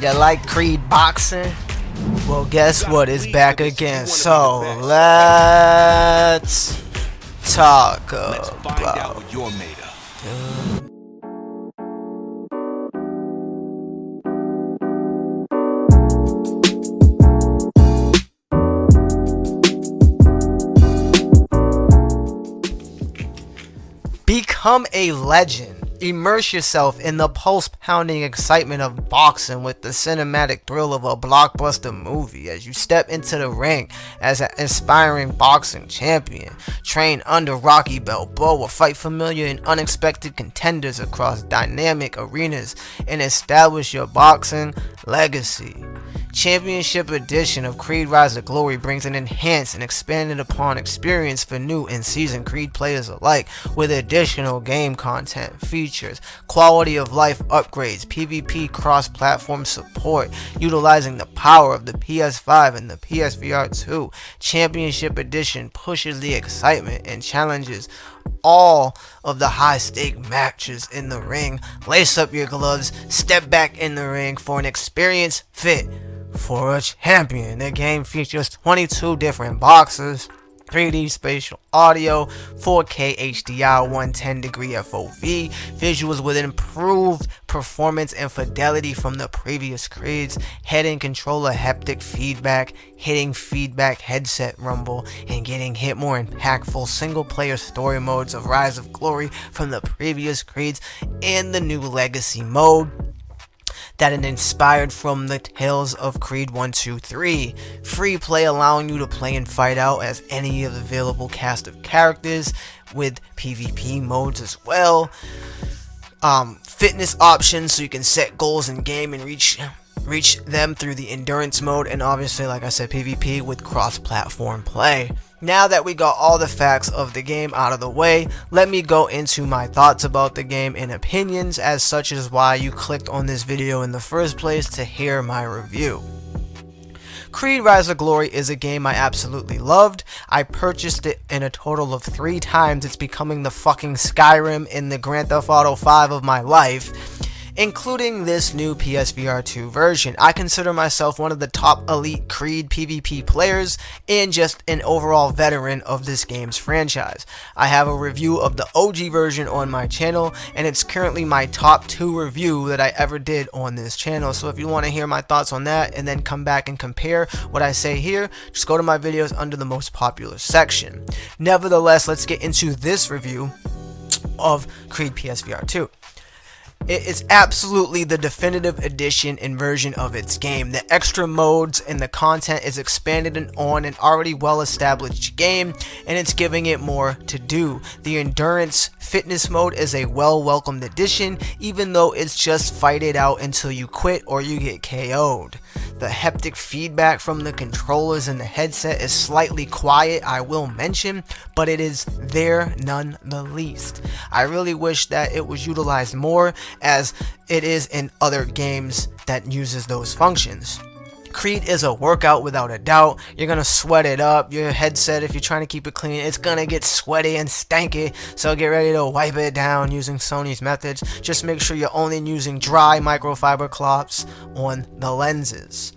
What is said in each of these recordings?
You like Creed boxing? Well, guess what? It's back again. So let's talk about what you're made of. Become a legend. Immerse yourself in the pulse-pounding excitement of boxing with the cinematic thrill of a blockbuster movie as you step into the ring as an aspiring boxing champion. Train under Rocky Balboa, fight familiar and unexpected contenders across dynamic arenas, and establish your boxing legacy. Championship Edition of Creed Rise of Glory brings an enhanced and expanded upon experience for new and seasoned Creed players alike, with additional game content, features, quality of life upgrades, PvP cross-platform support, utilizing the power of the PS5 and the PSVR2. Championship Edition pushes the excitement and challenges all of the high-stake matches in the ring. Lace up your gloves, step back in the ring for an experience fit for a champion. The game features 22 different boxes, 3D spatial audio, 4K HDR, 110-degree FOV, visuals with improved performance and fidelity from the previous Creeds, head and controller haptic feedback, hitting feedback headset rumble, and getting hit more impactful single-player story modes of Rise of Glory from the previous Creeds, and the new Legacy mode that is inspired from the tales of Creed 1, 2, 3. Free play allowing you to play and fight out as any of the available cast of characters with PvP modes as well. Fitness options so you can set goals in game and reach them through the endurance mode, and obviously, like I said, PvP with cross-platform play. Now that we got all the facts of the game out of the way, let me go into my thoughts about the game and opinions, as such is why you clicked on this video in the first place to hear my review. Creed Rise of Glory is a game I absolutely loved. I purchased it in a total of 3 times. It's becoming the fucking Skyrim in the Grand Theft Auto 5 of my life, including this new PSVR2 version. I consider myself one of the top elite Creed PvP players and just an overall veteran of this game's franchise. I have a review of the OG version on my channel, and it's currently my top 2 review that I ever did on this channel. So if you want to hear my thoughts on that and then come back and compare what I say here, just go to my videos under the most popular section. Nevertheless, let's get into this review of Creed PSVR2. It is absolutely the definitive edition and version of its game. The extra modes and the content is expanded on an already well-established game, and it's giving it more to do. The endurance fitness mode is a well-welcomed addition, even though it's just fight it out until you quit or you get KO'd. The haptic feedback from the controllers and the headset is slightly quiet, I will mention, but it is there none the least. I really wish that it was utilized more, as it is in other games that uses those functions. Creed is a workout without a doubt. You're gonna sweat it up. Your headset, if you're trying to keep it clean, it's gonna get sweaty and stanky, so get ready to wipe it down using Sony's methods. Just make sure you're only using dry microfiber cloths on the lenses.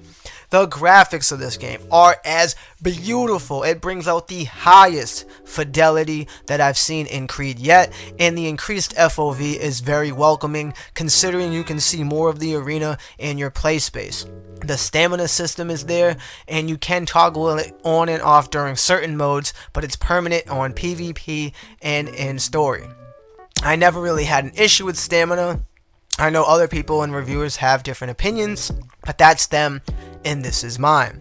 The graphics of this game are as beautiful. It brings out the highest fidelity that I've seen in Creed yet, and the increased FOV is very welcoming, considering you can see more of the arena in your play space. The stamina system is there, and you can toggle it on and off during certain modes, but it's permanent on PvP and in story. I never really had an issue with stamina. I know other people and reviewers have different opinions, but that's them and this is mine.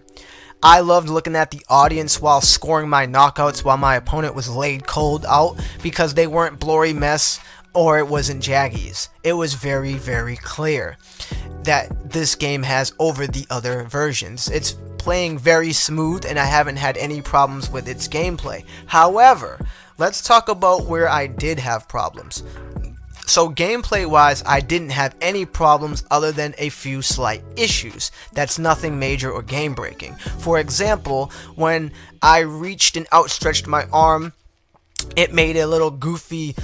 I loved looking at the audience while scoring my knockouts while my opponent was laid cold out, because they weren't blurry mess or it wasn't jaggies. It was very, very clear that this game has over the other versions. It's playing very smooth, and I haven't had any problems with its gameplay. However, let's talk about where I did have problems. So gameplay wise, I didn't have any problems other than a few slight issues. That's nothing major or game breaking. For example, when I reached and outstretched my arm, it made a little goofy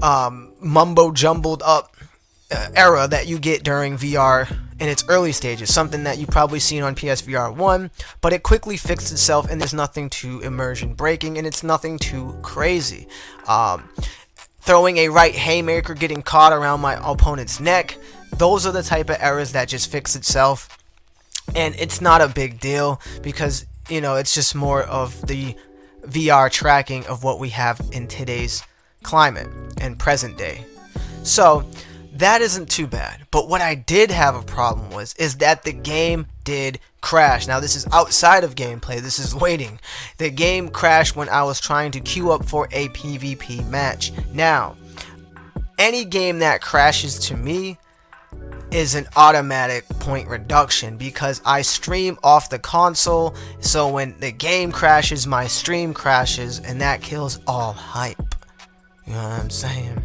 mumbo jumbled up error that you get during VR in its early stages, something that you've probably seen on PSVR1, but it quickly fixed itself, and there's nothing too immersion breaking, and it's nothing too crazy. Throwing a right haymaker, getting caught around my opponent's neck, those are the type of errors that just fix itself, and it's not a big deal because, you know, it's just more of the VR tracking of what we have in today's climate and present day. So that isn't too bad. But what I did have a problem with is that the game did crash. Now this is outside of gameplay, this is waiting. The game crashed when I was trying to queue up for a PvP match. Now, any game that crashes to me is an automatic point reduction because I stream off the console, so when the game crashes, my stream crashes, and that kills all hype. You know what I'm saying?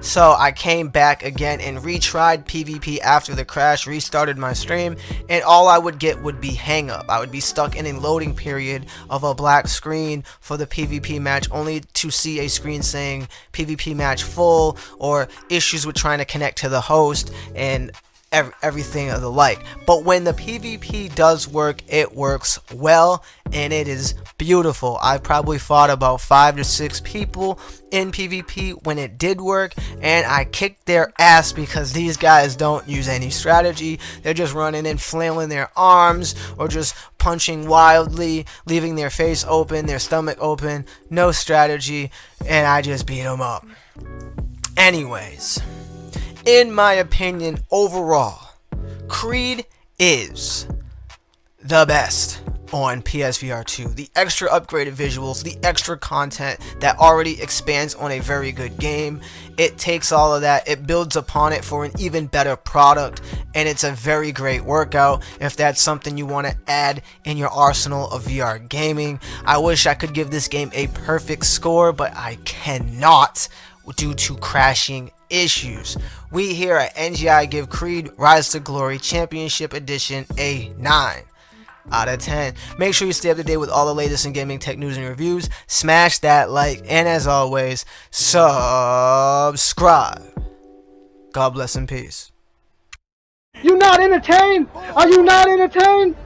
So I came back again and retried PvP after the crash, restarted my stream, and all I would get would be hang up. I would be stuck in a loading period of a black screen for the PvP match, only to see a screen saying PvP match full, or issues with trying to connect to the host, and everything of the like. But when the PvP does work, it works well, and it is beautiful. I probably fought about 5 to 6 people in PvP when it did work, and I kicked their ass because these guys don't use any strategy. They're just running and flailing their arms, or just punching wildly, leaving their face open, their stomach open, no strategy, and I just beat them up. Anyways, in my opinion, overall, Creed is the best on PSVR2. The extra upgraded visuals, the extra content that already expands on a very good game. It takes all of that, it builds upon it for an even better product, and it's a very great workout if that's something you want to add in your arsenal of VR gaming. I wish I could give this game a perfect score, but I cannot due to crashing issues. We here at NGI give Creed Rise to Glory Championship Edition a 9 out of 10. Make sure you stay up to date with all the latest in gaming tech news and reviews. Smash that like, and as always, subscribe. God bless and peace. You not entertained? Are you not entertained?